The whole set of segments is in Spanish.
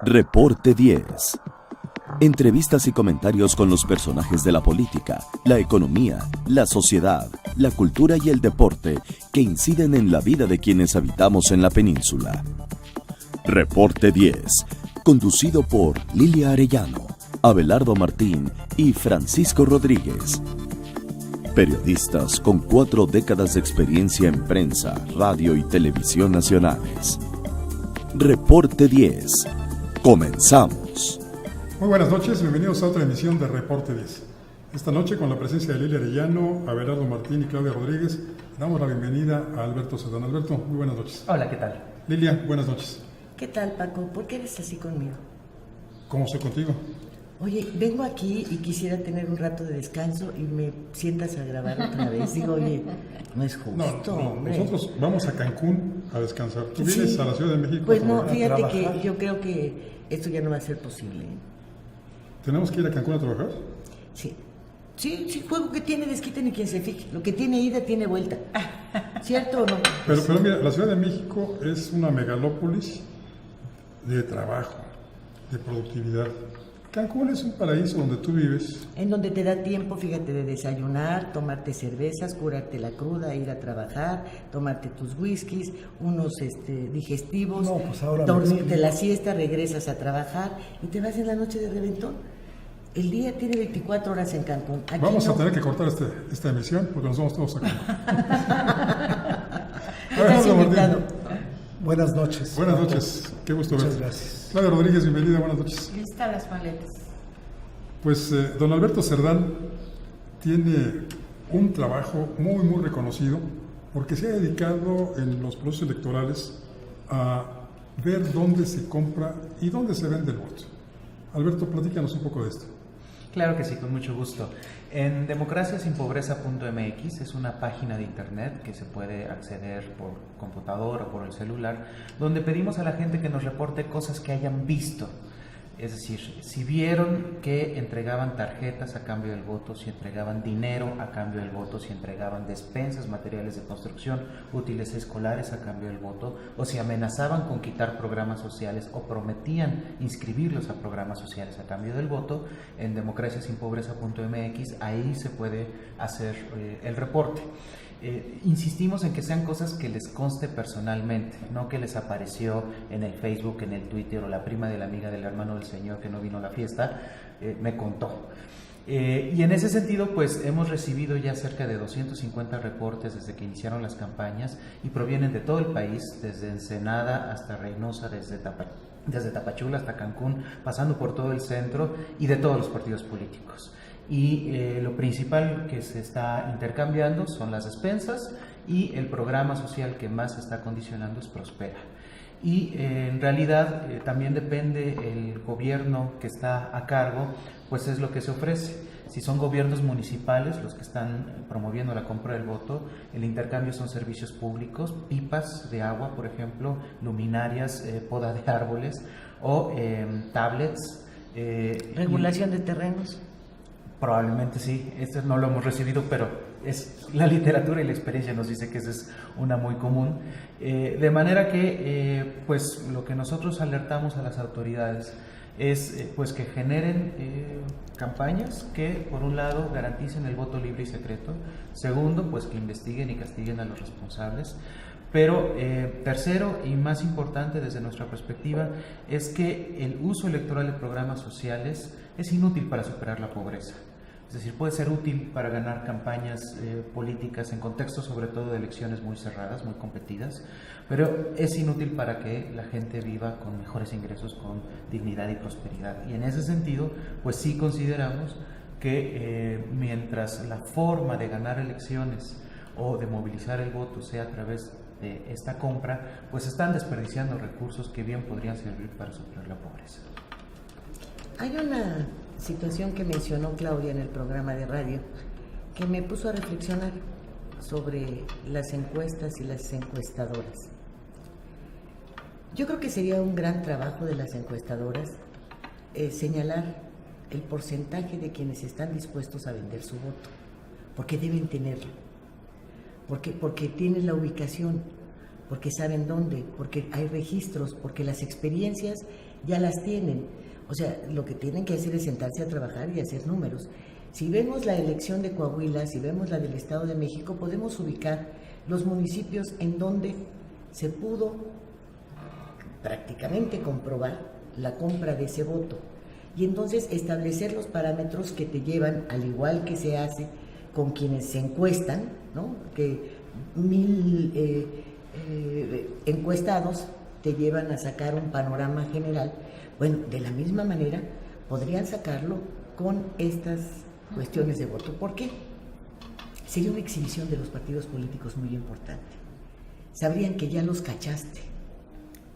Reporte 10. Entrevistas y comentarios con los personajes de la política, la economía, la sociedad, la cultura y el deporte que inciden en la vida de quienes habitamos en la península. Reporte 10, conducido por Lilia Arellano, Abelardo Martín y Francisco Rodríguez. Periodistas con 4 décadas de experiencia en prensa, radio y televisión nacionales. Reporte 10. Comenzamos. Muy buenas noches, bienvenidos a otra emisión de Reporte 10. Esta noche, con la presencia de Lilia Arellano, Abelardo Martín y Claudia Rodríguez, damos la bienvenida a Alberto Cerdán. Alberto, muy buenas noches. Hola, ¿qué tal? Lilia, buenas noches. ¿Qué tal, Paco? ¿Por qué eres así conmigo? ¿Cómo estoy contigo? Oye, vengo aquí y quisiera tener un rato de descanso y me sientas a grabar otra vez. Digo, oye, no es justo, hombre. Nosotros vamos a Cancún a descansar. ¿Tú vienes a la Ciudad de México? Pues no, fíjate que yo creo que esto ya no va a ser posible. ¿Tenemos que ir a Cancún a trabajar? Sí, juego que tiene desquite ni quien se fije. Lo que tiene ida tiene vuelta. ¿Cierto o no? Pero mira, la Ciudad de México es una megalópolis de trabajo, de productividad. Cancún es un paraíso donde tú vives. En donde te da tiempo, fíjate, de desayunar, tomarte cervezas, curarte la cruda, ir a trabajar, tomarte tus whiskies, unos digestivos, dormirte la siesta, regresas a trabajar y te vas en la noche de reventón. El día tiene 24 horas en Cancún. Aquí vamos no. a tener que cortar esta emisión porque nos vamos todos a Cancún. Estás invitado. Buenas noches. Buenas noches, qué gusto verte. Muchas gracias. Claudia Rodríguez, bienvenida, buenas noches. Lista las maletas. Pues don Alberto Cerdán tiene un trabajo muy reconocido porque se ha dedicado en los procesos electorales a ver dónde se compra y dónde se vende el voto. Alberto, platícanos un poco de esto. Claro que sí, con mucho gusto. En democraciasinpobreza.mx es una página de internet que se puede acceder por computador o por el celular, donde pedimos a la gente que nos reporte cosas que hayan visto. Es decir, si vieron que entregaban tarjetas a cambio del voto, si entregaban dinero a cambio del voto, si entregaban despensas, materiales de construcción, útiles escolares a cambio del voto, o si amenazaban con quitar programas sociales o prometían inscribirlos a programas sociales a cambio del voto, en democraciasinpobreza.mx ahí se puede hacer el reporte. Insistimos en que sean cosas que les conste personalmente, no que les apareció en el Facebook, en el Twitter o la prima de la amiga del hermano del señor que no vino a la fiesta, me contó. Y en ese sentido, pues hemos recibido ya cerca de 250 reportes desde que iniciaron las campañas y provienen de todo el país, desde Ensenada hasta Reynosa, desde Tapachula hasta Cancún, pasando por todo el centro y de todos los partidos políticos. Y lo principal que se está intercambiando son las despensas y el programa social que más se está condicionando es Prospera. Y en realidad también depende el gobierno que está a cargo, pues es lo que se ofrece. Si son gobiernos municipales los que están promoviendo la compra del voto, el intercambio son servicios públicos, pipas de agua, por ejemplo, luminarias, poda de árboles o tablets. Regulación de terrenos. Probablemente sí, esto no lo hemos recibido, pero es la literatura y la experiencia nos dice que esa es una muy común. De manera que pues lo que nosotros alertamos a las autoridades es pues que generen campañas que por un lado garanticen el voto libre y secreto, segundo pues que investiguen y castiguen a los responsables. Pero tercero y más importante desde nuestra perspectiva es que el uso electoral de programas sociales es inútil para superar la pobreza. Es decir, puede ser útil para ganar campañas políticas en contextos sobre todo de elecciones muy cerradas, muy competidas, pero es inútil para que la gente viva con mejores ingresos, con dignidad y prosperidad. Y en ese sentido, pues sí consideramos que mientras la forma de ganar elecciones o de movilizar el voto sea a través de esta compra, pues están desperdiciando recursos que bien podrían servir para superar la pobreza. Hay una situación que mencionó Claudia en el programa de radio que me puso a reflexionar sobre las encuestas y las encuestadoras. Yo creo que sería un gran trabajo de las encuestadoras señalar el porcentaje de quienes están dispuestos a vender su voto. porque deben tenerlo, porque tienen la ubicación, porque saben dónde, porque hay registros, porque las experiencias ya las tienen. O sea, lo que tienen que hacer es sentarse a trabajar y hacer números. Si vemos la elección de Coahuila, si vemos la del Estado de México, podemos ubicar los municipios en donde se pudo prácticamente comprobar la compra de ese voto. Y entonces establecer los parámetros que te llevan, al igual que se hace con quienes se encuestan, ¿no? Que 1000 encuestados te llevan a sacar un panorama general. Bueno, de la misma manera podrían sacarlo con estas cuestiones de voto. ¿Por qué? Sería una exhibición de los partidos políticos muy importante. Sabrían que ya los cachaste,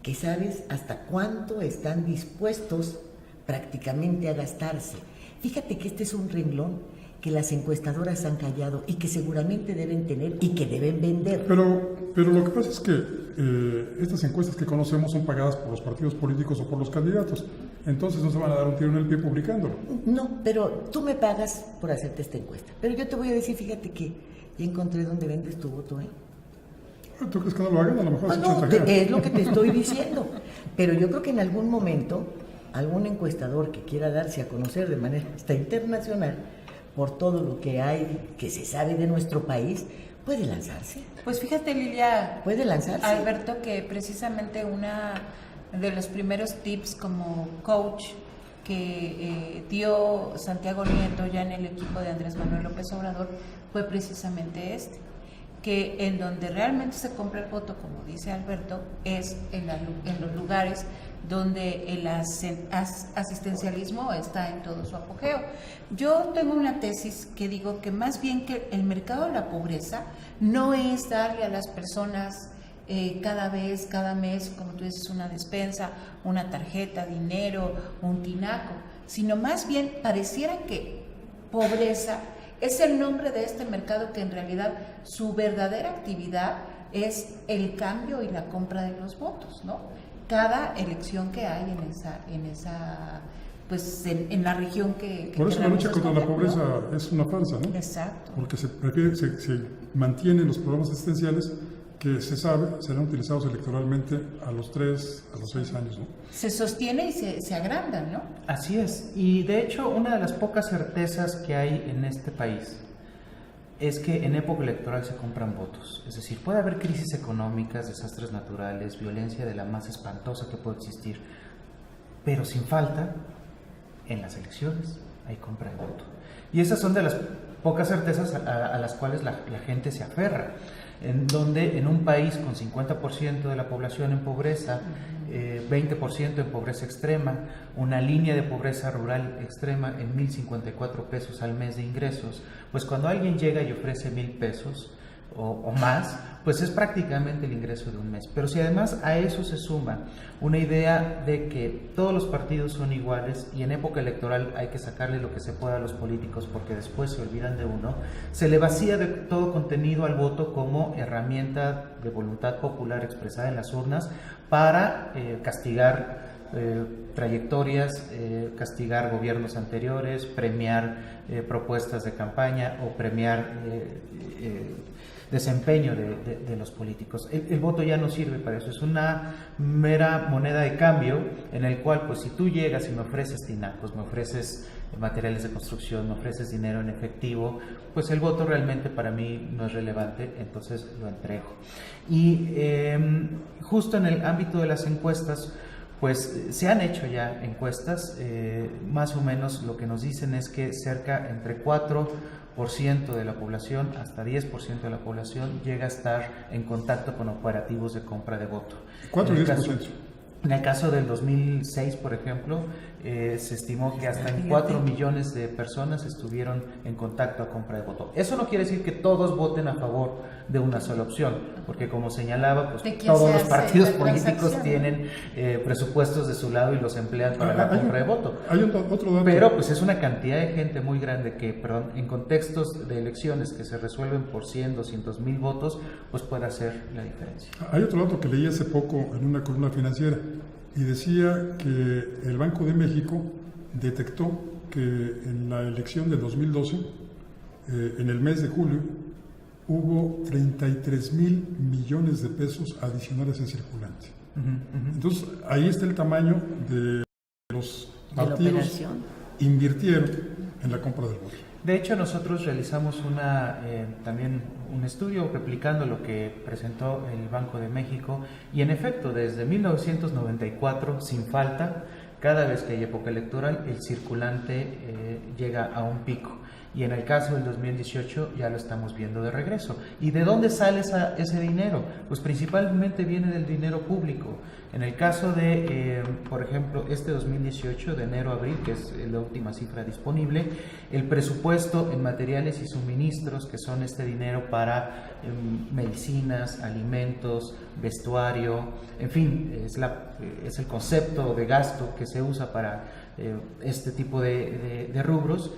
que sabes hasta cuánto están dispuestos prácticamente a gastarse. Fíjate que este es un renglón que las encuestadoras han callado y que seguramente deben tener y que deben vender. Pero lo que pasa es que estas encuestas que conocemos son pagadas por los partidos políticos o por los candidatos. Entonces no se van a dar un tiro en el pie publicándolo. No, pero tú me pagas por hacerte esta encuesta. Pero yo te voy a decir, fíjate que ya encontré dónde vendes tu voto, ¿eh? ¿Tú crees que no lo hagan? A lo mejor es lo que te estoy diciendo. Pero yo creo que en algún momento algún encuestador que quiera darse a conocer de manera hasta internacional por todo lo que hay, que se sabe de nuestro país, puede lanzarse. Pues fíjate, Lilia, puede lanzarse. Alberto, que precisamente una de los primeros tips como coach que dio Santiago Nieto ya en el equipo de Andrés Manuel López Obrador fue precisamente que en donde realmente se compra el voto, como dice Alberto, es en los lugares donde el asistencialismo está en todo su apogeo. Yo tengo una tesis que digo que más bien que el mercado de la pobreza no es darle a las personas cada mes, como tú dices, una despensa, una tarjeta, dinero, un tinaco, sino más bien pareciera que pobreza es el nombre de este mercado que en realidad su verdadera actividad es el cambio y la compra de los votos, ¿no? Cada elección que hay en la región que por eso la lucha contra la pobreza, ¿no? Es una farsa, ¿no? Exacto. Porque se mantienen los programas asistenciales que se sabe serán utilizados electoralmente a los 3, a los 6 años, ¿no? Se sostiene y se agrandan, ¿no? Así es, y de hecho una de las pocas certezas que hay en este país es que en época electoral se compran votos. Es decir, puede haber crisis económicas, desastres naturales, violencia de la más espantosa que puede existir, pero sin falta, en las elecciones hay compra de voto. Y esas son de las pocas certezas a las cuales la gente se aferra. En donde en un país con 50% de la población en pobreza, 20% en pobreza extrema, una línea de pobreza rural extrema en 1,054 pesos al mes de ingresos, pues cuando alguien llega y ofrece 1,000 pesos o más, pues es prácticamente el ingreso de un mes. Pero si además a eso se suma una idea de que todos los partidos son iguales y en época electoral hay que sacarle lo que se pueda a los políticos porque después se olvidan de uno, se le vacía de todo contenido al voto como herramienta de voluntad popular expresada en las urnas para castigar trayectorias, castigar gobiernos anteriores, premiar propuestas de campaña o premiar desempeño de los políticos. El voto ya no sirve para eso, es una mera moneda de cambio en el cual, pues si tú llegas y me ofreces tinacos, me ofreces materiales de construcción, me ofreces dinero en efectivo, pues el voto realmente para mí no es relevante, entonces lo entrego. Y justo en el ámbito de las encuestas, pues se han hecho ya encuestas, más o menos lo que nos dicen es que cerca entre 4% de la población hasta 10% de la población llega a estar en contacto con operativos de compra de voto. 4 o 10%. En el caso del 2006, por ejemplo, se estimó que hasta en 4 millones de personas estuvieron en contacto a compra de voto. Eso no quiere decir que todos voten a favor de una sola opción, porque como señalaba, pues todos los partidos políticos tienen presupuestos de su lado y los emplean para la compra de voto. Hay otro dato. Pero pues es una cantidad de gente muy grande que, en contextos de elecciones que se resuelven por 100, 200 mil votos, pues puede hacer la diferencia. Hay otro dato que leí hace poco en una columna financiera y decía que el Banco de México detectó que en la elección de 2012 en el mes de julio hubo 33,000 millones de pesos adicionales en circulante. Entonces, ahí está el tamaño de los partidos invirtieron en la compra del voto. De hecho, nosotros realizamos también un estudio replicando lo que presentó el Banco de México y en efecto, desde 1994, sin falta, cada vez que hay época electoral, el circulante llega a un pico. Y en el caso del 2018 ya lo estamos viendo de regreso. ¿Y de dónde sale ese dinero? Pues principalmente viene del dinero público. En el caso de, por ejemplo, este 2018, de enero a abril, que es la última cifra disponible, el presupuesto en materiales y suministros, que son este dinero para medicinas, alimentos, vestuario, en fin, es el concepto de gasto que se usa para este tipo de rubros.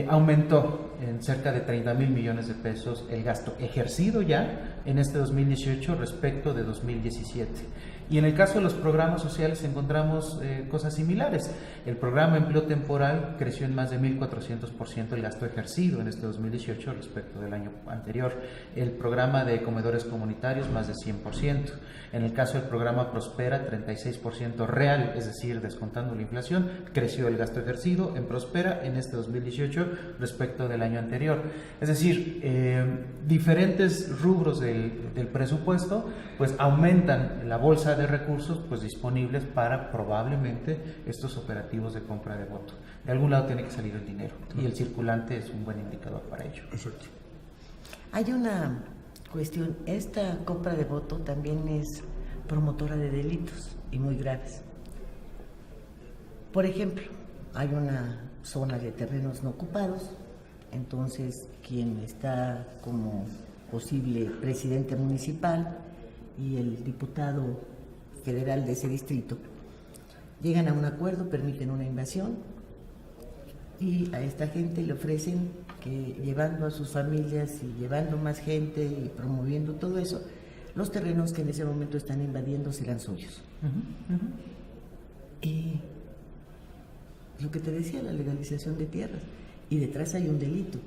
Aumentó en cerca de 30,000 millones de pesos el gasto ejercido ya en este 2018 respecto de 2017. Y en el caso de los programas sociales encontramos cosas similares. El programa Empleo Temporal creció en más de 1,400% el gasto ejercido en este 2018 respecto del año anterior. El programa de comedores comunitarios más de 100%. En el caso del programa Prospera, 36% real, es decir, descontando la inflación, creció el gasto ejercido en Prospera en este 2018 respecto del año anterior. Es decir, diferentes rubros del presupuesto pues aumentan la bolsa de recursos pues disponibles para probablemente estos operativos de compra de voto. De algún lado tiene que salir el dinero y el circulante es un buen indicador para ello. Exacto. Hay una cuestión, esta compra de voto también es promotora de delitos y muy graves. Por ejemplo, hay una zona de terrenos no ocupados, entonces quien está como posible presidente municipal y el diputado federal de ese distrito llegan a un acuerdo, permiten una invasión y a esta gente le ofrecen que llevando a sus familias y llevando más gente y promoviendo todo eso, los terrenos que en ese momento están invadiendo serán suyos. Y lo que te decía, la legalización de tierras, y detrás hay un delito.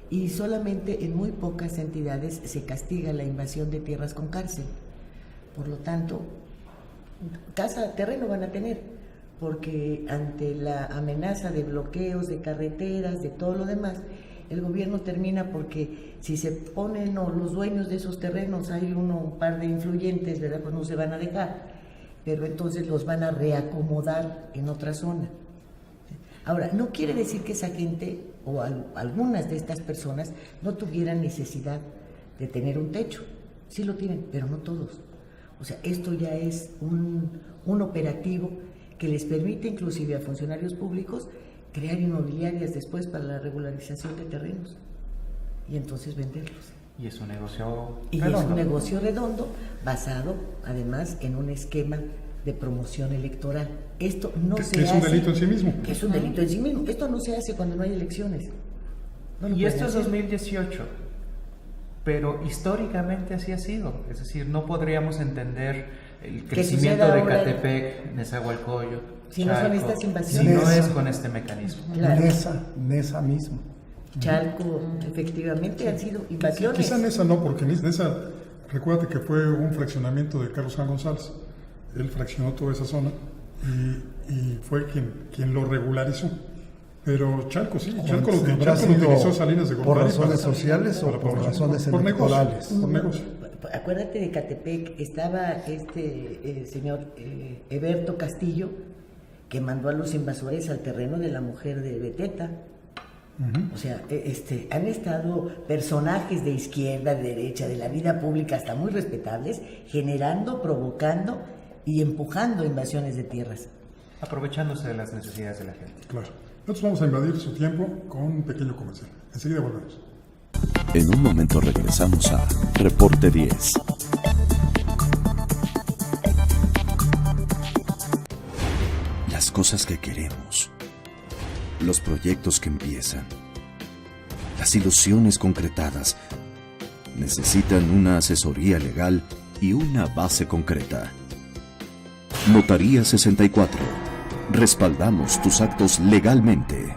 Y solamente en muy pocas entidades se castiga la invasión de tierras con cárcel. Por lo tanto, terreno van a tener, porque ante la amenaza de bloqueos, de carreteras, de todo lo demás, el gobierno termina porque si se ponen los dueños de esos terrenos, hay un par de influyentes, ¿verdad? Pues no se van a dejar, pero entonces los van a reacomodar en otra zona. Ahora, no quiere decir que esa gente o algunas de estas personas no tuvieran necesidad de tener un techo. Sí lo tienen, pero no todos. O sea, esto ya es un operativo que les permite inclusive a funcionarios públicos crear inmobiliarias después para la regularización de terrenos y entonces venderlos. Y es un negocio redondo. Y es un negocio redondo basado además en un esquema de promoción electoral. Esto no se hace. Que es un delito en sí mismo. Que es un delito en sí mismo. Esto no se hace cuando no hay elecciones. Y esto es 2018, pero históricamente así ha sido. Es decir, no podríamos entender el crecimiento de Catepec, Nezahualcóyotl, si no son estas invasiones. Si no es con este mecanismo. Claro. Nesa mismo. Chalco, efectivamente han sido invasiones. Quizá Nesa no, porque Nesa, recuérdate que fue un fraccionamiento de Carlos Juan González. Él fraccionó toda esa zona y fue quien lo regularizó. Pero Chalco sí, Chalco lo utilizó Salinas de Gortari. ¿Por razones sociales o por razones electorales? Por negocio. Acuérdate de Catepec, estaba señor Eberto Castillo, que mandó a los invasores al terreno de la mujer de Beteta. O sea, han estado personajes de izquierda, de derecha, de la vida pública, hasta muy respetables, generando, provocando y empujando invasiones de tierras. Aprovechándose de las necesidades de la gente. Claro. Nosotros vamos a invadir su tiempo con un pequeño comercial. Enseguida volvemos. En un momento regresamos a Reporte 10. Las cosas que queremos, los proyectos que empiezan, las ilusiones concretadas, necesitan una asesoría legal y una base concreta. Notaría 64. Respaldamos tus actos legalmente.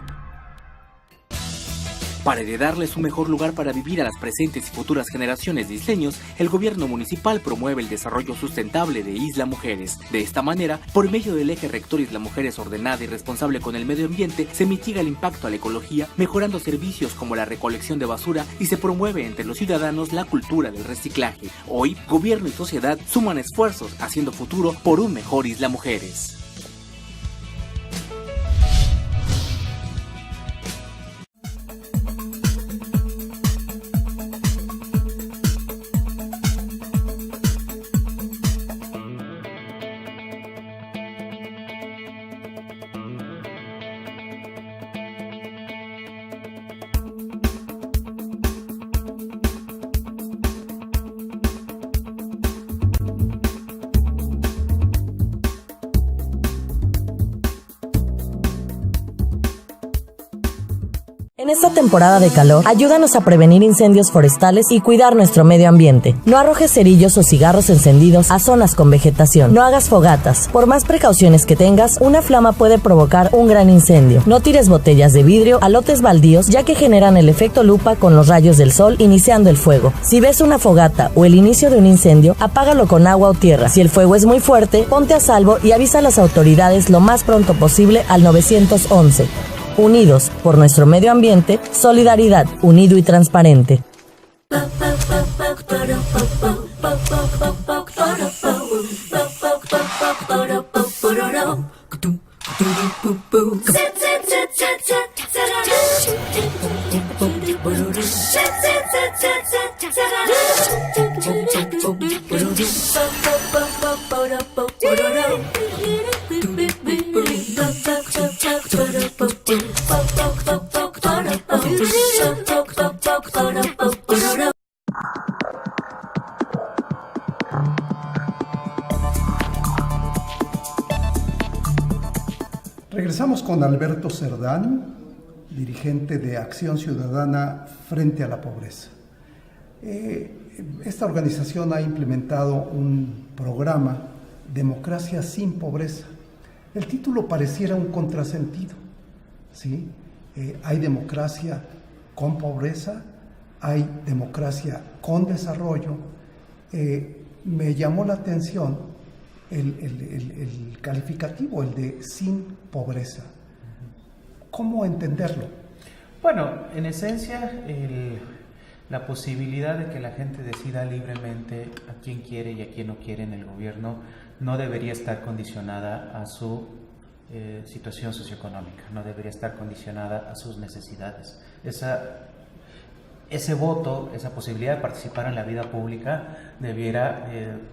Para heredarles un mejor lugar para vivir a las presentes y futuras generaciones de isleños, el gobierno municipal promueve el desarrollo sustentable de Isla Mujeres. De esta manera, por medio del eje rector Isla Mujeres ordenada y responsable con el medio ambiente, se mitiga el impacto a la ecología, mejorando servicios como la recolección de basura y se promueve entre los ciudadanos la cultura del reciclaje. Hoy, gobierno y sociedad suman esfuerzos haciendo futuro por un mejor Isla Mujeres. En esta temporada de calor, ayúdanos a prevenir incendios forestales y cuidar nuestro medio ambiente. No arrojes cerillos o cigarros encendidos a zonas con vegetación. No hagas fogatas. Por más precauciones que tengas, una flama puede provocar un gran incendio. No tires botellas de vidrio a lotes baldíos, ya que generan el efecto lupa con los rayos del sol iniciando el fuego. Si ves una fogata o el inicio de un incendio, apágalo con agua o tierra. Si el fuego es muy fuerte, ponte a salvo y avisa a las autoridades lo más pronto posible al 911. Unidos por nuestro medio ambiente, solidaridad, unido y transparente. Regresamos con Alberto Cerdán, dirigente de Acción Ciudadana Frente a la Pobreza. Esta organización ha implementado un programa, Democracia sin Pobreza. El título pareciera un contrasentido, ¿sí? Hay democracia con pobreza, hay democracia con desarrollo. Me llamó la atención el calificativo, el de sin pobreza. ¿Cómo entenderlo? Bueno, en esencia, la posibilidad de que la gente decida libremente a quién quiere y a quién no quiere en el gobierno no debería estar condicionada a su situación socioeconómica, no debería estar condicionada a sus necesidades. Ese voto, esa posibilidad de participar en la vida pública debiera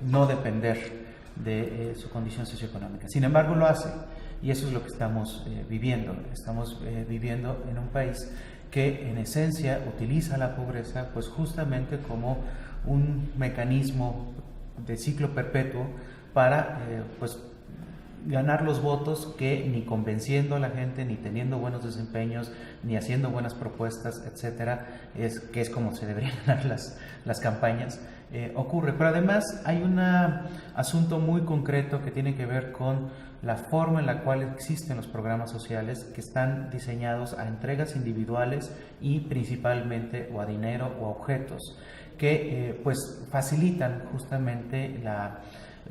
no depender de su condición socioeconómica. Sin embargo, lo hace, y eso es lo que estamos viviendo. Estamos viviendo en un país que en esencia utiliza la pobreza pues justamente como un mecanismo de ciclo perpetuo para pues ganar los votos que ni convenciendo a la gente, ni teniendo buenos desempeños, ni haciendo buenas propuestas, etcétera, que es como se deberían ganar las campañas, ocurre. Pero además hay un asunto muy concreto que tiene que ver con la forma en la cual existen los programas sociales, que están diseñados a entregas individuales y principalmente o a dinero o a objetos, que pues facilitan justamente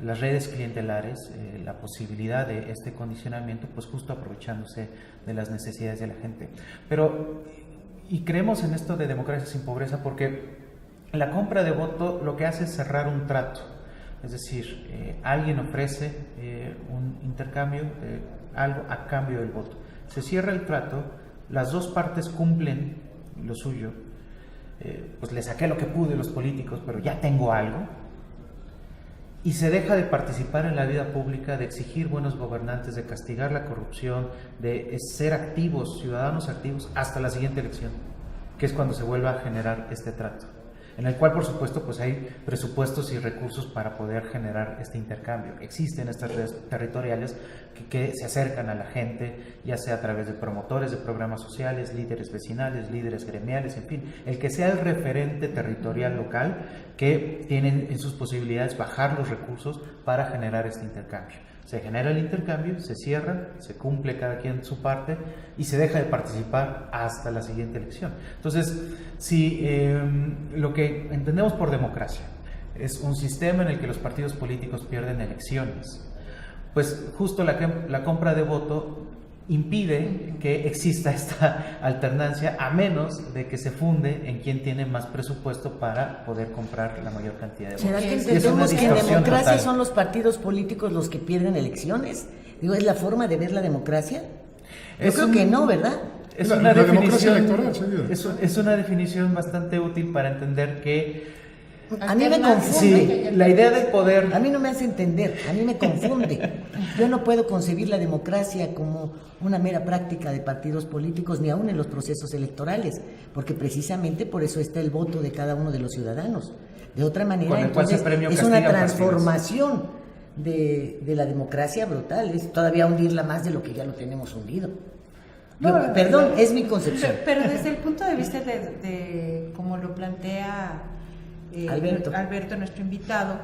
las redes clientelares, la posibilidad de este condicionamiento, pues justo aprovechándose de las necesidades de la gente. Y creemos en esto de democracia sin pobreza porque la compra de voto lo que hace es cerrar un trato. Es decir, alguien ofrece un intercambio de algo a cambio del voto. Se cierra el trato, las dos partes cumplen lo suyo, pues le saqué lo que pude a los políticos, pero ya tengo algo, y se deja de participar en la vida pública, de exigir buenos gobernantes, de castigar la corrupción, de ser activos, ciudadanos activos, hasta la siguiente elección, que es cuando se vuelva a generar este trato, en el cual, por supuesto, pues hay presupuestos y recursos para poder generar este intercambio. Existen estas redes territoriales que se acercan a la gente, ya sea a través de promotores de programas sociales, líderes vecinales, líderes gremiales, en fin, el que sea el referente territorial local que tienen en sus posibilidades bajar los recursos para generar este intercambio. Se genera el intercambio, se cierra, se cumple cada quien su parte y se deja de participar hasta la siguiente elección. Entonces, si lo que entendemos por democracia es un sistema en el que los partidos políticos pierden elecciones, pues justo la compra de voto impide que exista esta alternancia, a menos de que se funde en quien tiene más presupuesto para poder comprar la mayor cantidad de votos. ¿Será que entendemos que en democracia total son los partidos políticos los que pierden elecciones? Digo, ¿es la forma de ver la democracia? Yo creo que no, ¿verdad? Es una definición bastante útil para entender que a mí me confunde. Sí, la idea del poder. A mí no me hace entender, a mí me confunde. Yo no puedo concebir la democracia como una mera práctica de partidos políticos, ni aún en los procesos electorales, porque precisamente por eso está el voto de cada uno de los ciudadanos. De otra manera, entonces, es una transformación de la democracia brutal, es todavía hundirla más de lo que ya lo tenemos hundido. Perdón, es mi concepción. Pero desde el punto de vista de como lo plantea Alberto, nuestro invitado,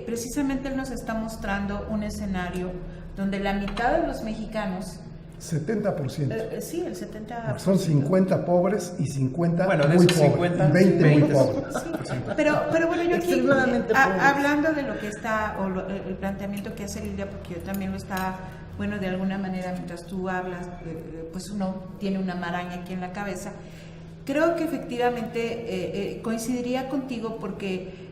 precisamente él nos está mostrando un escenario donde la mitad de los mexicanos 70%. Sí, el 70%. Son 50 pobres y 50 muy pobres. 50, 20 muy pobres. Sí. Pero bueno, yo aquí, hablando de lo que está, el planteamiento que hace Lilia, porque yo también lo estaba, bueno, de alguna manera, mientras tú hablas, pues uno tiene una maraña aquí en la cabeza. Creo que efectivamente coincidiría contigo porque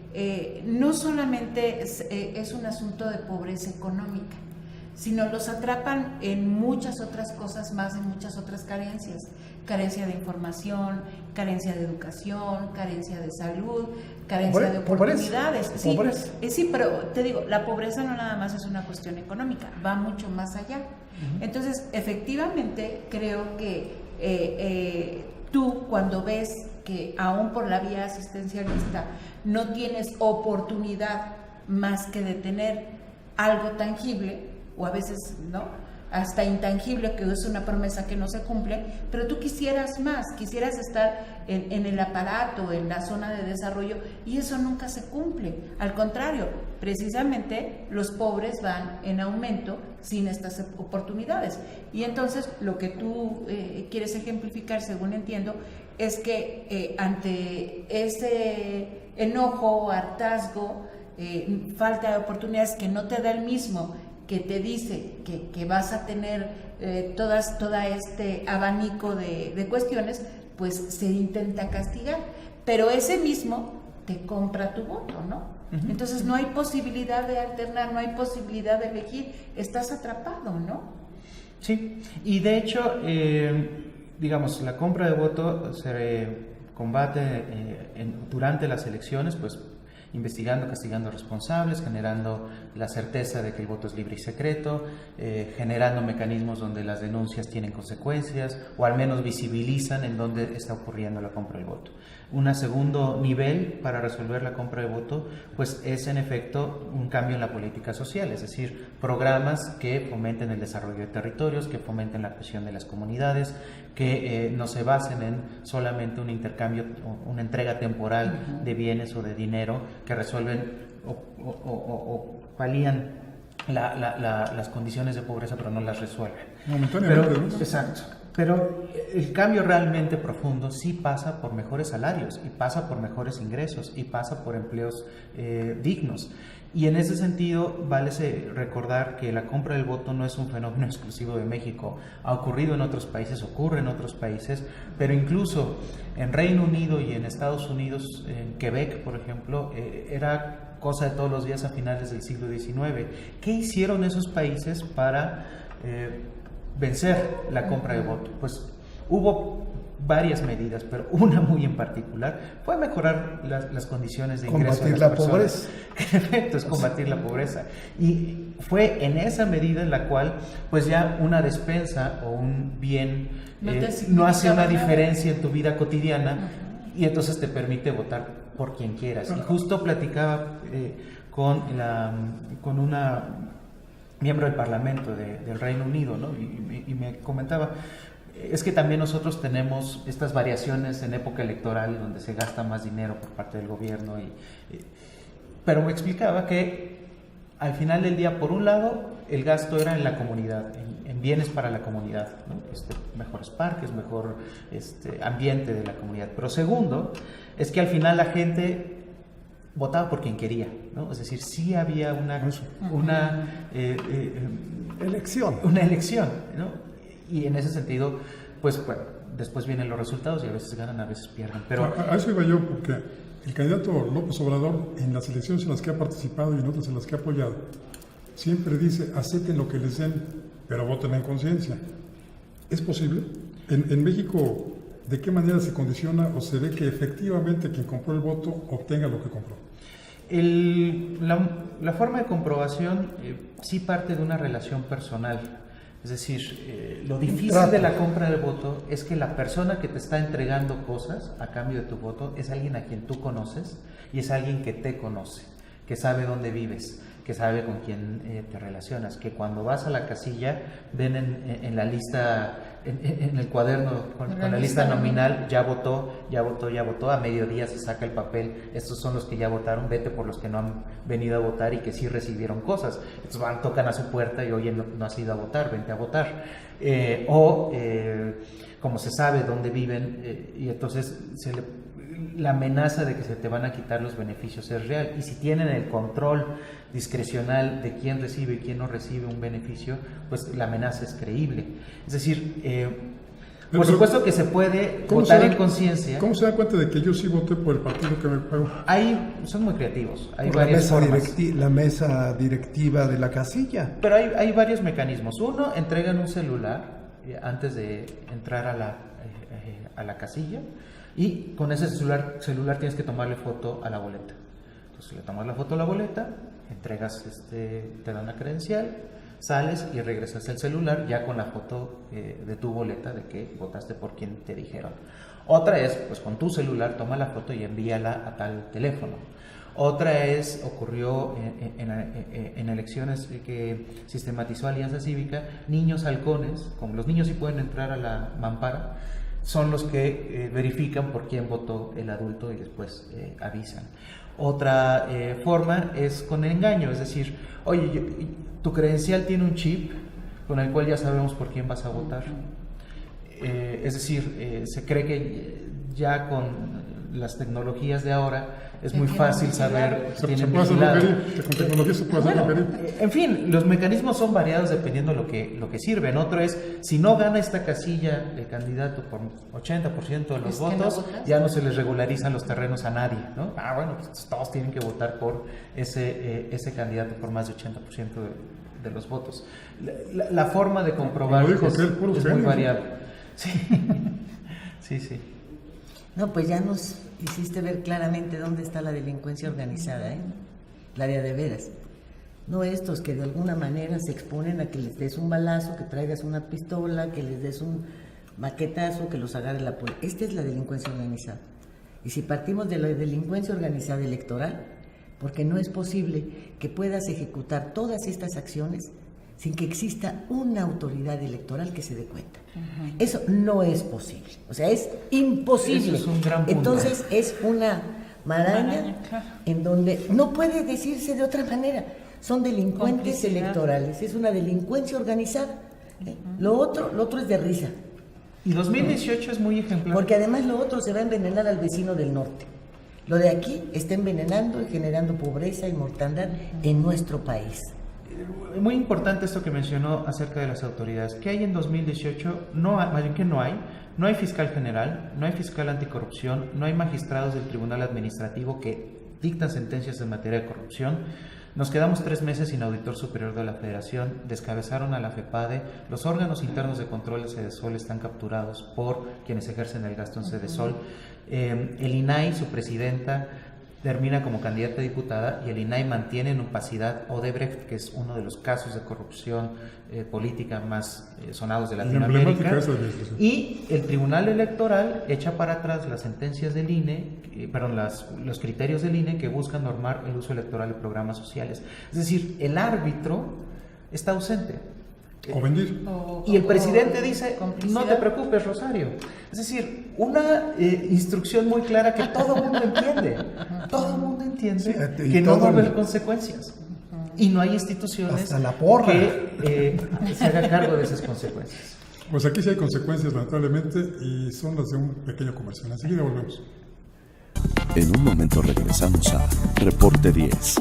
no solamente es un asunto de pobreza económica, sino los atrapan en muchas otras cosas más, en muchas otras carencias. Carencia de información, carencia de educación, carencia de salud, carencia de oportunidades. Sí, pero te digo, la pobreza no nada más es una cuestión económica, va mucho más allá. Entonces, efectivamente, creo que tú, cuando ves que aún por la vía asistencialista no tienes oportunidad más que de tener algo tangible, o a veces no, hasta intangible, que es una promesa que no se cumple, pero tú quisieras más, quisieras estar en el aparato, en la zona de desarrollo, y eso nunca se cumple. Al contrario, precisamente los pobres van en aumento sin estas oportunidades. Y entonces lo que tú quieres ejemplificar, según entiendo, es que ante ese enojo, hartazgo, falta de oportunidades que no te da el mismo, que te dice que vas a tener toda este abanico de cuestiones, pues se intenta castigar, pero ese mismo te compra tu voto, ¿no? Entonces no hay posibilidad de alternar, no hay posibilidad de elegir, estás atrapado, ¿no? Sí, y de hecho, digamos, la compra de voto se combate durante las elecciones, pues investigando, castigando responsables, generando la certeza de que el voto es libre y secreto, generando mecanismos donde las denuncias tienen consecuencias o al menos visibilizan en dónde está ocurriendo la compra del voto. Un segundo nivel para resolver la compra de voto pues es en efecto un cambio en la política social, es decir, programas que fomenten el desarrollo de territorios, que fomenten la cohesión de las comunidades, que no se basen en solamente un intercambio, una entrega temporal de bienes o de dinero que resuelven o palían las condiciones de pobreza, pero no las resuelven. Exacto. Pero el cambio realmente profundo sí pasa por mejores salarios, y pasa por mejores ingresos, y pasa por empleos dignos. Y en ese sentido, vale recordar que la compra del voto no es un fenómeno exclusivo de México. Ha ocurrido en otros países, ocurre en otros países, pero incluso en Reino Unido y en Estados Unidos, en Quebec, por ejemplo, era cosa de todos los días a finales del siglo XIX. ¿Qué hicieron esos países para vencer la compra de voto? Pues hubo varias medidas, pero una muy en particular fue mejorar las condiciones de ingreso de las personas. Combatir la pobreza. En efecto, es combatir la pobreza. Y fue en esa medida en la cual, pues ya una despensa o un bien no hace una diferencia en tu vida cotidiana, y entonces te permite votar por quien quieras. Y justo platicaba con una miembro del Parlamento del Reino Unido, ¿no? Y me comentaba, es que también nosotros tenemos estas variaciones en época electoral donde se gasta más dinero por parte del gobierno, pero me explicaba que al final del día, por un lado, el gasto era en la comunidad, en bienes para la comunidad, ¿no? Mejores parques, mejor ambiente de la comunidad. Pero segundo, es que al final la gente votaba por quien quería, ¿no? Es decir, sí había una elección, ¿no? Y en ese sentido, pues bueno, después vienen los resultados y a veces ganan, a veces pierden. Pero a eso iba yo, porque el candidato López Obrador, en las elecciones en las que ha participado y en otras en las que ha apoyado, siempre dice, acepten lo que les den, pero voten en conciencia. ¿Es posible? En México, ¿de qué manera se condiciona o se ve que efectivamente quien compró el voto obtenga lo que compró? La forma de comprobación sí parte de una relación personal. Es decir, lo difícil de la compra del voto es que la persona que te está entregando cosas a cambio de tu voto es alguien a quien tú conoces y es alguien que te conoce, que sabe dónde vives, que sabe con quién te relacionas, que cuando vas a la casilla ven en la lista, en el cuaderno con la lista nominal, ya votó, a mediodía se saca el papel, estos son los que ya votaron, vete por los que no han venido a votar y que sí recibieron cosas. Entonces tocan a su puerta y oye, no has ido a votar, vente a votar. Como se sabe dónde viven, y entonces la amenaza de que se te van a quitar los beneficios es real, y si tienen el control discrecional de quién recibe y quién no recibe un beneficio, pues la amenaza es creíble. Es decir, por supuesto que se puede votar en conciencia. ¿Cómo se da cuenta de que yo sí voté por el partido que me pagó? Son muy creativos, hay por varias formas. La mesa directiva de la casilla. Pero hay varios mecanismos. Uno, entregan un celular antes de entrar a la casilla, y con ese celular tienes que tomarle foto a la boleta. Entonces le tomas la foto a la boleta, entregas, te dan la credencial, sales y regresas el celular ya con la foto de tu boleta de que votaste por quien te dijeron. Otra es, pues con tu celular toma la foto y envíala a tal teléfono. Otra ocurrió en elecciones que sistematizó Alianza Cívica, niños halcones, como los niños sí pueden entrar a la mampara, son los que verifican por quién votó el adulto y después avisan. Otra forma es con el engaño, es decir, oye, tu credencial tiene un chip con el cual ya sabemos por quién vas a votar. Es decir, se cree que ya con las tecnologías de ahora es muy fácil saber si tienen vigilado. Con tecnología se puede hacer referir. En fin, los mecanismos son variados dependiendo lo que sirven. Otro es, si no gana esta casilla el candidato por 80% de los votos, ya no se les regularizan los terrenos a nadie, ¿no? Bueno, pues todos tienen que votar por ese candidato por más de 80% de los votos. La forma de comprobar es muy variable. Sí. No, pues ya nos hiciste ver claramente dónde está la delincuencia organizada, la de veras. No estos que de alguna manera se exponen a que les des un balazo, que traigas una pistola, que les des un maquetazo, que los agarre la policía. Esta es la delincuencia organizada. Y si partimos de la delincuencia organizada electoral, porque no es posible que puedas ejecutar todas estas acciones sin que exista una autoridad electoral que se dé cuenta. Uh-huh. Eso no es posible, o sea, es imposible. Eso es un gran punto. Entonces es una maraña en donde no puede decirse de otra manera. Son delincuentes electorales, es una delincuencia organizada. Uh-huh. Lo otro es de risa. Y 2018 es muy ejemplar. Porque además lo otro se va a envenenar al vecino del norte. Lo de aquí está envenenando y generando pobreza y mortandad en nuestro país. Muy importante esto que mencionó acerca de las autoridades. ¿Qué hay en 2018? Más bien que no hay fiscal general, no hay fiscal anticorrupción, no hay magistrados del Tribunal Administrativo que dictan sentencias en materia de corrupción. Nos quedamos 3 meses sin auditor superior de la Federación, descabezaron a la FEPADE, los órganos internos de control de Sedesol están capturados por quienes ejercen el gasto en Sedesol. El INAI, su presidenta, termina como candidata a diputada y el INAI mantiene en opacidad Odebrecht, que es uno de los casos de corrupción política más sonados de Latinoamérica, y el Tribunal Electoral echa para atrás las sentencias del INE, los criterios del INE que buscan normar el uso electoral de programas sociales. Es decir, el árbitro está ausente. O vendir. Y el presidente dice, no te preocupes, Rosario. Es decir, una instrucción muy clara que todo el mundo entiende. Todo el mundo entiende que no va a haber consecuencias. y no hay instituciones hasta la porra que se haga cargo de esas consecuencias. Pues aquí sí hay consecuencias, lamentablemente, y son las de un pequeño comercial. Enseguida volvemos. En un momento regresamos a Reporte 10.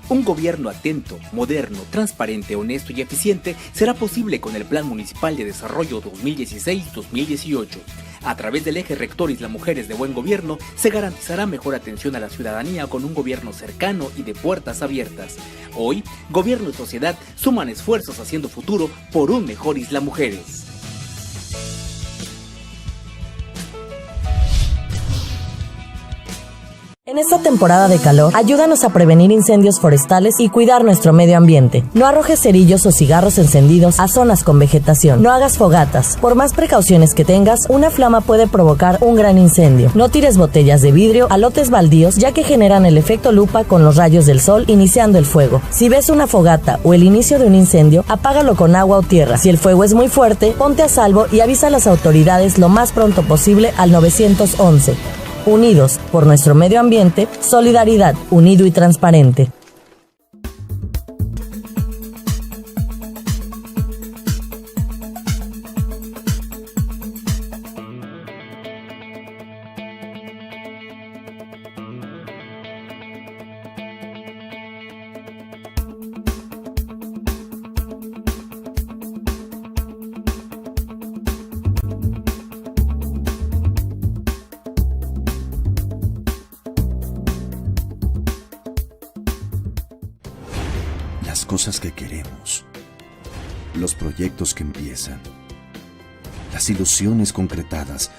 Un gobierno atento, moderno, transparente, honesto y eficiente será posible con el Plan Municipal de Desarrollo 2016-2018. A través del eje rector Isla Mujeres de Buen Gobierno se garantizará mejor atención a la ciudadanía con un gobierno cercano y de puertas abiertas. Hoy, gobierno y sociedad suman esfuerzos haciendo futuro por un mejor Isla Mujeres. En esta temporada de calor, ayúdanos a prevenir incendios forestales y cuidar nuestro medio ambiente. No arrojes cerillos o cigarros encendidos a zonas con vegetación. No hagas fogatas. Por más precauciones que tengas, una flama puede provocar un gran incendio. No tires botellas de vidrio a lotes baldíos, ya que generan el efecto lupa con los rayos del sol iniciando el fuego. Si ves una fogata o el inicio de un incendio, apágalo con agua o tierra. Si el fuego es muy fuerte, ponte a salvo y avisa a las autoridades lo más pronto posible al 911. Unidos por nuestro medio ambiente, solidaridad, unido y transparente. Las cosas que queremos, los proyectos que empiezan, las ilusiones concretadas,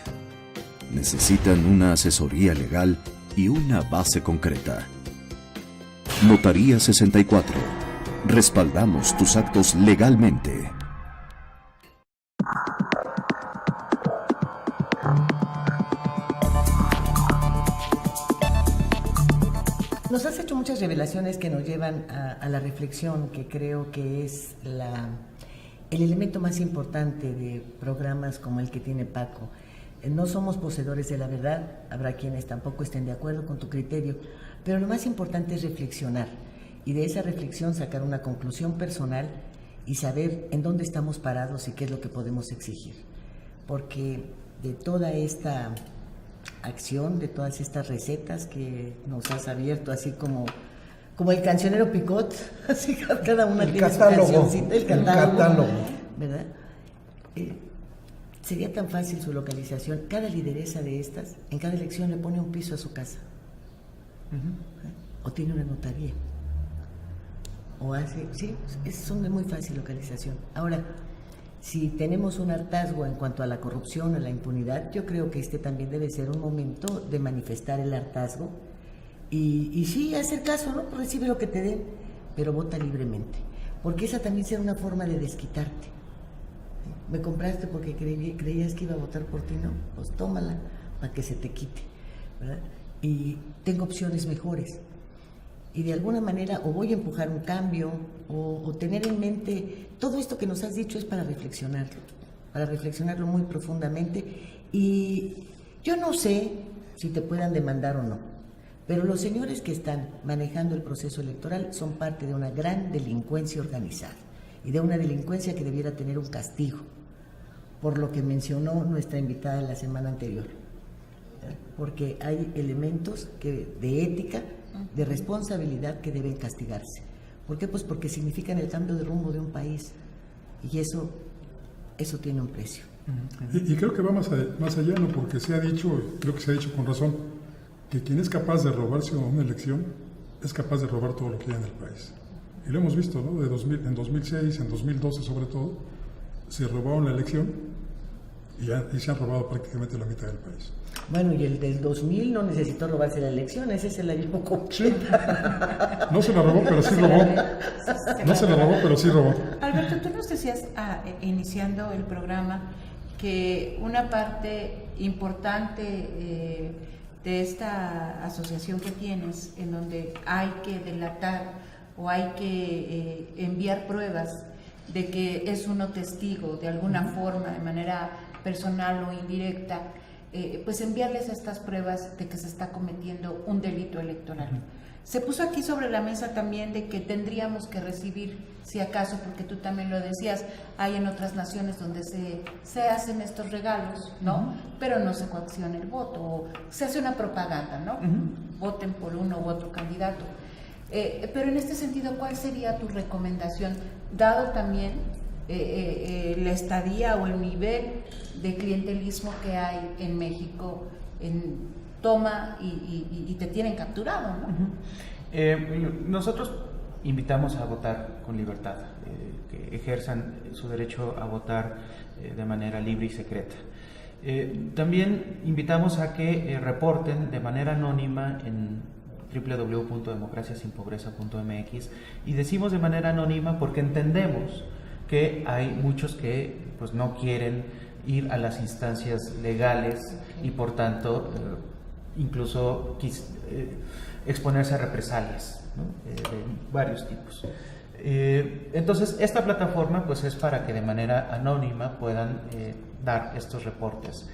necesitan una asesoría legal y una base concreta. Notaría 64. Respaldamos tus actos legalmente. Nos has hecho muchas revelaciones que nos llevan a la reflexión, que creo que es el elemento más importante de programas como el que tiene Paco. No somos poseedores de la verdad, habrá quienes tampoco estén de acuerdo con tu criterio, pero lo más importante es reflexionar y de esa reflexión sacar una conclusión personal y saber en dónde estamos parados y qué es lo que podemos exigir. Porque de toda esta acción, de todas estas recetas que nos has abierto, así como el cancionero Picot, así cada una tiene su cancioncita, el catálogo, ¿verdad? Sería tan fácil su localización. Cada lideresa de estas, en cada elección le pone un piso a su casa, o tiene una notaría, o hace, sí, son de muy fácil localización. Ahora, si tenemos un hartazgo en cuanto a la corrupción, a la impunidad, yo creo que este también debe ser un momento de manifestar el hartazgo y sí, hacer caso, ¿no? Recibe lo que te den, pero vota libremente, porque esa también será una forma de desquitarte. Me compraste porque creías que iba a votar por ti, ¿no? Pues tómala para que se te quite, ¿verdad? Y tengo opciones mejores. Y de alguna manera o voy a empujar un cambio o tener en mente, todo esto que nos has dicho es para reflexionarlo muy profundamente. Y yo no sé si te puedan demandar o no, pero los señores que están manejando el proceso electoral son parte de una gran delincuencia organizada y de una delincuencia que debiera tener un castigo, por lo que mencionó nuestra invitada la semana anterior, porque hay elementos de ética, de responsabilidad que deben castigarse. ¿Por qué? Pues porque significan el cambio de rumbo de un país y eso tiene un precio. Y creo que va más allá, ¿no? Porque se ha dicho, creo que se ha dicho con razón, que quien es capaz de robarse una elección es capaz de robar todo lo que hay en el país. Y lo hemos visto, ¿no? En 2006, en 2012 sobre todo, se robaron la elección y se han robado prácticamente la mitad del país. Bueno, y el del 2000 no necesitó robarse la elección, ese se la llevó completa. Sí. No se la robó, pero sí robó. No se la robó, pero sí robó. Alberto, tú nos decías iniciando el programa que una parte importante de esta asociación que tienes, en donde hay que delatar o hay que enviar pruebas de que es uno testigo de alguna forma, de manera personal o indirecta, pues enviarles estas pruebas de que se está cometiendo un delito electoral. Se puso aquí sobre la mesa también de que tendríamos que recibir, si acaso, porque tú también lo decías, hay en otras naciones donde se hacen estos regalos, ¿no? Pero no se coacciona el voto, o se hace una propaganda, ¿no? Voten por uno u otro candidato. Pero en este sentido, ¿cuál sería tu recomendación, dado también la estadía o el nivel de clientelismo que hay en México en toma y te tienen capturado, ¿no? Nosotros invitamos a votar con libertad, que ejerzan su derecho a votar de manera libre y secreta. También invitamos a que reporten de manera anónima en www.democraciasinpobreza.mx, y decimos de manera anónima porque entendemos que hay muchos que pues no quieren ir a las instancias legales y por tanto incluso exponerse a represalias, ¿no? De varios tipos. Entonces esta plataforma pues es para que de manera anónima puedan dar estos reportes.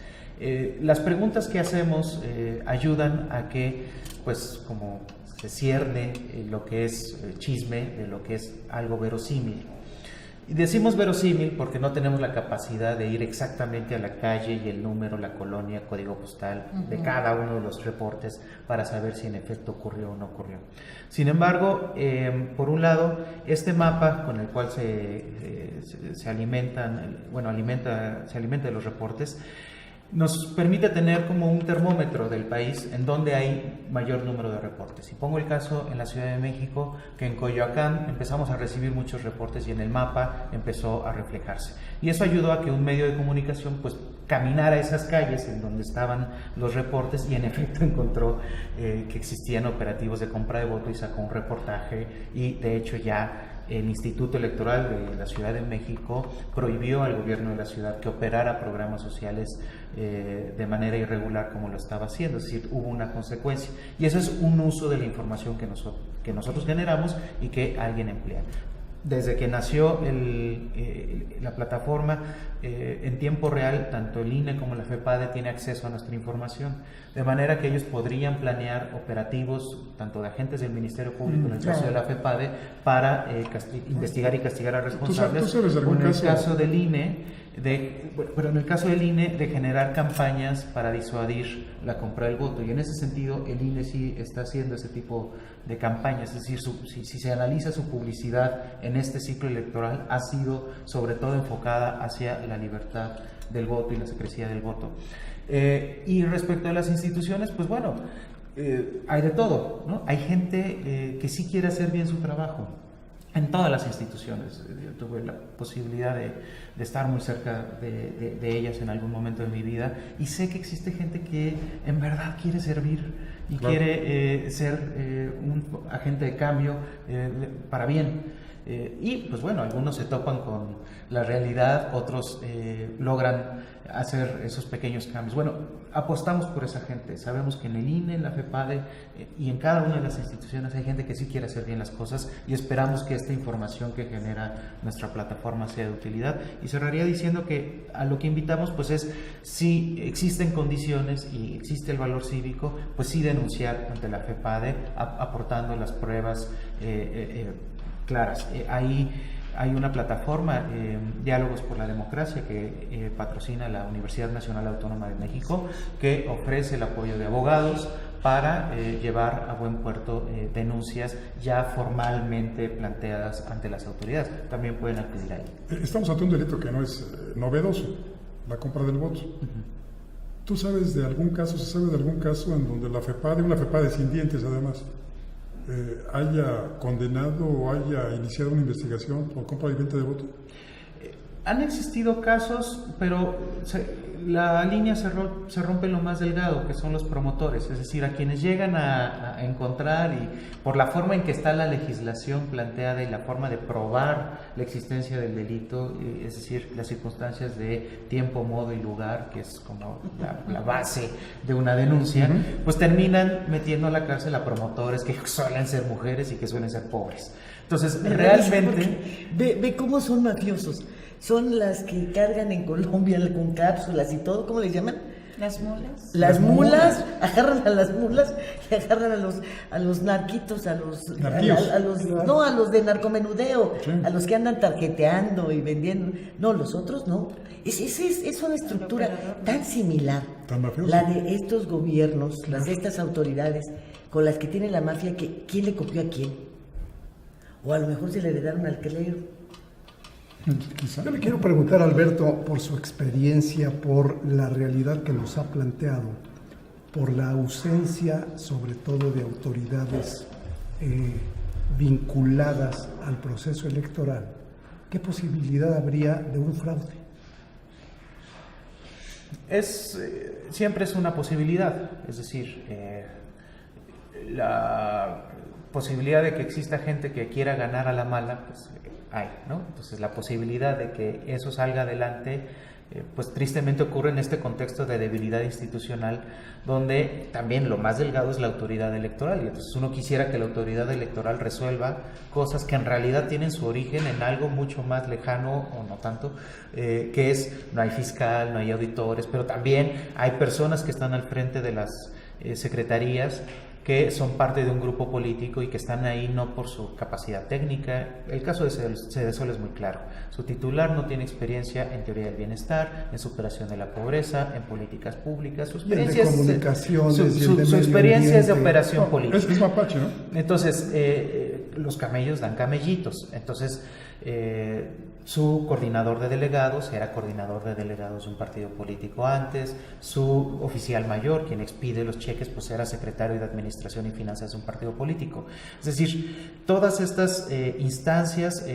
Las preguntas que hacemos ayudan a que pues como se cierne lo que es chisme de lo que es algo verosímil. Y decimos verosímil porque no tenemos la capacidad de ir exactamente a la calle y el número, la colonia, código postal de cada uno de los reportes para saber si en efecto ocurrió o no ocurrió. Sin embargo, por un lado, este mapa con el cual se alimenta de los reportes, nos permite tener como un termómetro del país en donde hay mayor número de reportes. Y pongo el caso en la Ciudad de México, que en Coyoacán empezamos a recibir muchos reportes y en el mapa empezó a reflejarse. Y eso ayudó a que un medio de comunicación pues caminara a esas calles en donde estaban los reportes y en efecto encontró que existían operativos de compra de voto y sacó un reportaje, y de hecho ya el Instituto Electoral de la Ciudad de México prohibió al gobierno de la ciudad que operara programas sociales de manera irregular como lo estaba haciendo, es decir, hubo una consecuencia. Y eso es un uso de la información que nosotros generamos y que alguien emplea. Desde que nació la plataforma, en tiempo real, tanto el INE como la FEPADE tiene acceso a nuestra información, de manera que ellos podrían planear operativos, tanto de agentes del Ministerio Público, en el caso de la FEPADE, para investigar y castigar a responsables. ¿Tú sabes de algún caso? En el caso del INE, en el caso del INE, de generar campañas para disuadir la compra del voto, y en ese sentido el INE sí está haciendo ese tipo de campañas, es decir, si se analiza su publicidad en este ciclo electoral, ha sido sobre todo enfocada hacia la libertad del voto y la secrecía del voto. Y respecto a las instituciones, pues bueno, hay de todo, ¿no? Hay gente que sí quiere hacer bien su trabajo en todas las instituciones. Yo tuve la posibilidad de estar muy cerca de ellas en algún momento de mi vida, y sé que existe gente que en verdad quiere servir y quiere ser un agente de cambio para bien. Y pues bueno, algunos se topan con la realidad, otros logran hacer esos pequeños cambios. Bueno, apostamos por esa gente. Sabemos que en el INE, en la FEPADE y en cada una de las instituciones hay gente que sí quiere hacer bien las cosas, y esperamos que esta información que genera nuestra plataforma sea de utilidad. Y cerraría diciendo que a lo que invitamos pues es, si existen condiciones y existe el valor cívico, pues sí denunciar ante la FEPADE aportando las pruebas claras. Hay una plataforma, Diálogos por la Democracia, que patrocina la Universidad Nacional Autónoma de México, que ofrece el apoyo de abogados para llevar a buen puerto denuncias ya formalmente planteadas ante las autoridades. También pueden acudir ahí. Estamos ante un delito que no es novedoso, la compra del voto. ¿Tú sabes de algún caso, se sabe de algún caso en donde la FEPADE, una FEPADE sin dientes además, haya condenado o haya iniciado una investigación por compra y venta de voto? Han existido casos, pero la línea se rompe lo más delgado, que son los promotores, es decir, a quienes llegan a encontrar, y por la forma en que está la legislación planteada y la forma de probar la existencia del delito, es decir, las circunstancias de tiempo, modo y lugar, que es como la base de una denuncia, pues terminan metiendo a la cárcel a promotores que suelen ser mujeres y que suelen ser pobres. Entonces, realmente... Ve cómo son mafiosos. Son las que cargan en Colombia con cápsulas y todo, ¿cómo les llaman? Las mulas. Las mulas, agarran a las mulas y agarran a los narquitos, a los de narcomenudeo, sí, a los que andan tarjeteando y vendiendo. No, los otros no. Es una estructura tan similar, la de estos gobiernos, las de estas autoridades, con las que tiene la mafia, que ¿quién le copió a quién? O a lo mejor se le heredaron al clero. Yo le quiero preguntar a Alberto, por su experiencia, por la realidad que nos ha planteado, por la ausencia sobre todo de autoridades vinculadas al proceso electoral, ¿qué posibilidad habría de un fraude? Siempre es una posibilidad, es decir, la posibilidad de que exista gente que quiera ganar a la mala, pues hay, ¿no? Entonces la posibilidad de que eso salga adelante, pues tristemente ocurre en este contexto de debilidad institucional, donde también lo más delgado es la autoridad electoral, y entonces uno quisiera que la autoridad electoral resuelva cosas que en realidad tienen su origen en algo mucho más lejano, o no tanto, que es, no hay fiscal, no hay auditores, pero también hay personas que están al frente de las secretarías, que son parte de un grupo político y que están ahí no por su capacidad técnica. El caso de Cedesol es muy claro. Su titular no tiene experiencia en teoría del bienestar, en superación de la pobreza, en políticas públicas. Su experiencia, de comunicaciones, su experiencia es de operación política. Es mapache, ¿no? Entonces, los camellos dan camellitos. Entonces, su coordinador de delegados era coordinador de delegados de un partido político antes, su oficial mayor, quien expide los cheques, pues era secretario de Administración y Finanzas de un partido político. Es decir, todas estas instancias,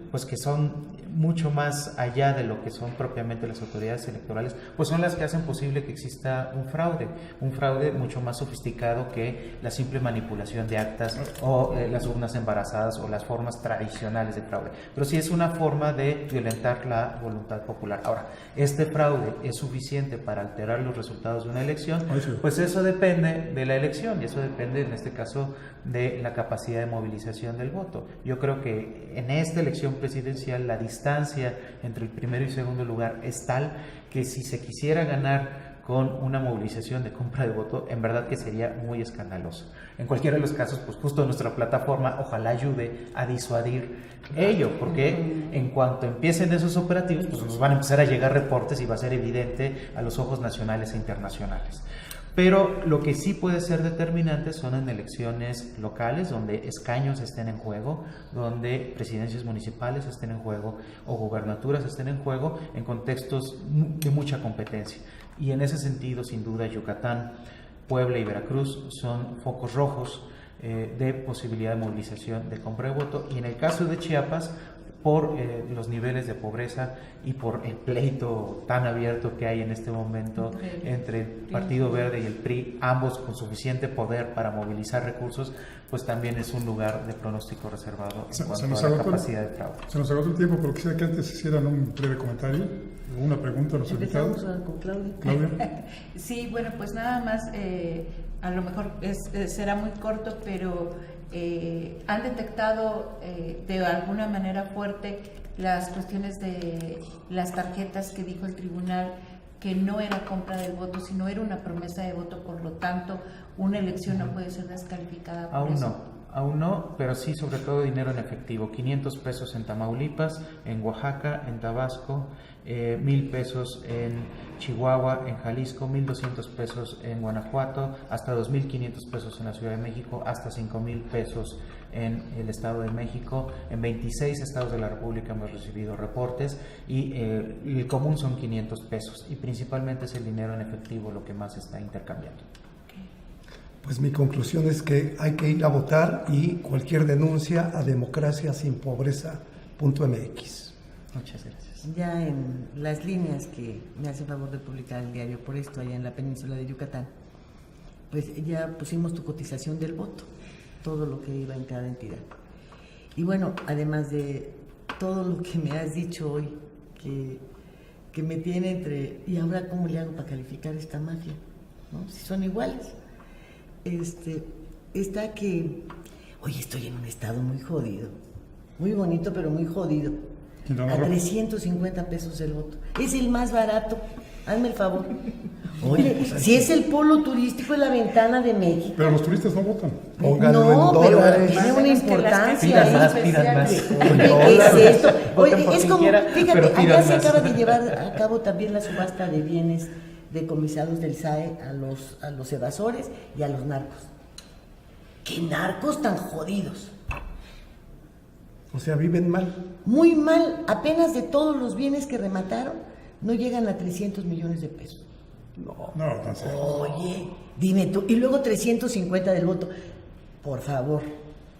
pues que son mucho más allá de lo que son propiamente las autoridades electorales, pues son las que hacen posible que exista un fraude mucho más sofisticado que la simple manipulación de actas o las urnas embarazadas o las formas tradicionales de fraude. Pero sí es una forma de violentar la voluntad popular. Ahora, ¿este fraude es suficiente para alterar los resultados de una elección? Pues eso depende de la elección, y eso depende en este caso de la capacidad de movilización del voto. Yo creo que en esta elección presidencial la distancia entre el primero y segundo lugar es tal que si se quisiera ganar con una movilización de compra de voto, en verdad que sería muy escandaloso. En cualquiera de los casos, pues justo nuestra plataforma ojalá ayude a disuadir ello, porque en cuanto empiecen esos operativos, pues nos van a empezar a llegar reportes y va a ser evidente a los ojos nacionales e internacionales. Pero lo que sí puede ser determinante son en elecciones locales, donde escaños estén en juego, donde presidencias municipales estén en juego o gubernaturas estén en juego, en contextos de mucha competencia. Y en ese sentido, sin duda, Yucatán, Puebla y Veracruz son focos rojos de posibilidad de movilización de compra de voto. Y en el caso de Chiapas, por los niveles de pobreza y por el pleito tan abierto que hay en este momento entre el Partido Verde y el PRI, ambos con suficiente poder para movilizar recursos, pues también es un lugar de pronóstico reservado en cuanto a la capacidad de fraude. Se nos agotó el tiempo, pero quisiera que antes hicieran un breve comentario, una pregunta a los invitados. Con Claudia. Claudia. Sí, bueno, pues nada más, a lo mejor será muy corto, pero han detectado de alguna manera fuerte las cuestiones de las tarjetas que dijo el tribunal que no era compra del voto, sino era una promesa de voto, por lo tanto una elección no puede ser descalificada por eso. Aún no, pero sí sobre todo dinero en efectivo, 500 pesos en Tamaulipas, en Oaxaca, en Tabasco, 1,000 pesos en Chihuahua, en Jalisco, 1,200 pesos en Guanajuato, hasta 2,500 pesos en la Ciudad de México, hasta 5,000 pesos en el Estado de México. En 26 estados de la República hemos recibido reportes y el común son 500 pesos y principalmente es el dinero en efectivo lo que más se está intercambiando. Pues mi conclusión es que hay que ir a votar y cualquier denuncia a democraciasinpobreza.mx. Muchas gracias. Ya en las líneas que me hace favor de publicar el diario Por Esto, allá en la península de Yucatán, pues ya pusimos tu cotización del voto, todo lo que iba en cada entidad. Y bueno, además de todo lo que me has dicho hoy, que me tiene entre, ¿y ahora cómo le hago para calificar esta mafia? ¿No? Si son iguales. Está que, oye, estoy en un estado muy jodido, muy bonito, pero muy jodido. A 350 pesos el voto. Es el más barato. Hazme el favor. Oye, si es el polo turístico de la Ventana de México. Pero los turistas no votan. Pónganlo en dólares. Tiene una importancia. Pidan más. Oye, ¿qué es esto? Oye, es como, quiera, fíjate, pero pidan acá se más. acaba de llevar a cabo también la subasta de bienes decomisados del SAE a los evasores y a los narcos. ¿Qué narcos tan jodidos? O sea, viven mal. Muy mal, apenas de todos los bienes que remataron, no llegan a 300 millones de pesos. No, no sé. Oye, dime tú, y luego 350 del voto. Por favor,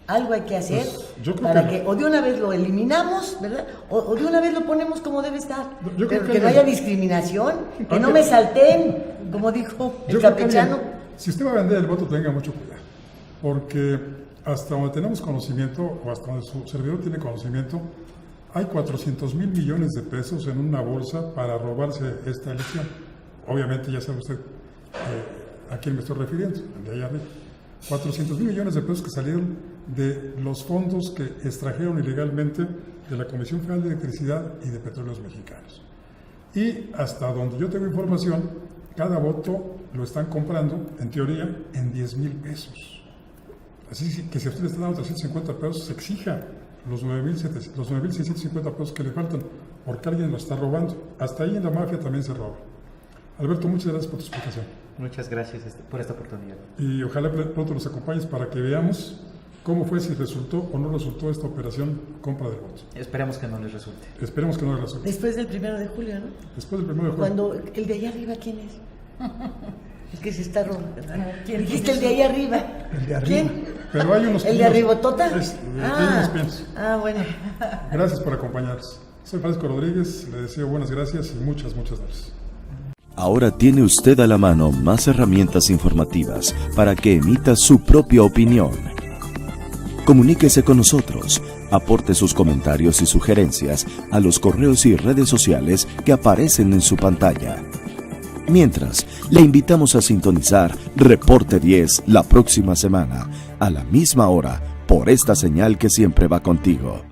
algo hay que hacer Pues, yo creo para que que o de una vez lo eliminamos, ¿verdad? O de una vez lo ponemos como debe estar. Yo creo Pero que que no haya discriminación, que no me salten, como dijo el Yo creo que campechano. si usted va a vender el voto, tenga mucho cuidado, porque hasta donde tenemos conocimiento, o hasta donde su servidor tiene conocimiento, hay 400 mil millones de pesos en una bolsa para robarse esta elección. Obviamente ya sabe usted a quién me estoy refiriendo, el de allá arriba. 400 mil millones de pesos que salieron de los fondos que extrajeron ilegalmente de la Comisión Federal de Electricidad y de Petróleos Mexicanos. Y hasta donde yo tengo información, cada voto lo están comprando, en teoría, en 10 mil pesos. Así que si a usted le está dando 350 pesos, exija los 9.650 pesos que le faltan, porque alguien lo está robando. Hasta ahí en la mafia también se roba. Alberto, muchas gracias por tu explicación. Muchas gracias por esta oportunidad. Y ojalá pronto nos acompañes para que veamos cómo fue, si resultó o no resultó esta operación compra del voto. Esperemos que no les resulte. Esperemos que no les resulte. Después del 1 de julio, ¿no? Después del 1 de julio. Cuando el de allá arriba, ¿quién es? El que se está robando, ¿verdad? Dijiste el de allá arriba. El de arriba. ¿Quién? Pero hay unos ¿El de pinos. arribotota? Hay unos pinos. Bueno. Gracias por acompañarnos. Soy Francisco Rodríguez, le deseo buenas gracias y muchas gracias. Ahora tiene usted a la mano más herramientas informativas para que emita su propia opinión. Comuníquese con nosotros, aporte sus comentarios y sugerencias a los correos y redes sociales que aparecen en su pantalla. Mientras, le invitamos a sintonizar Reporte 10 la próxima semana, a la misma hora, por esta señal que siempre va contigo.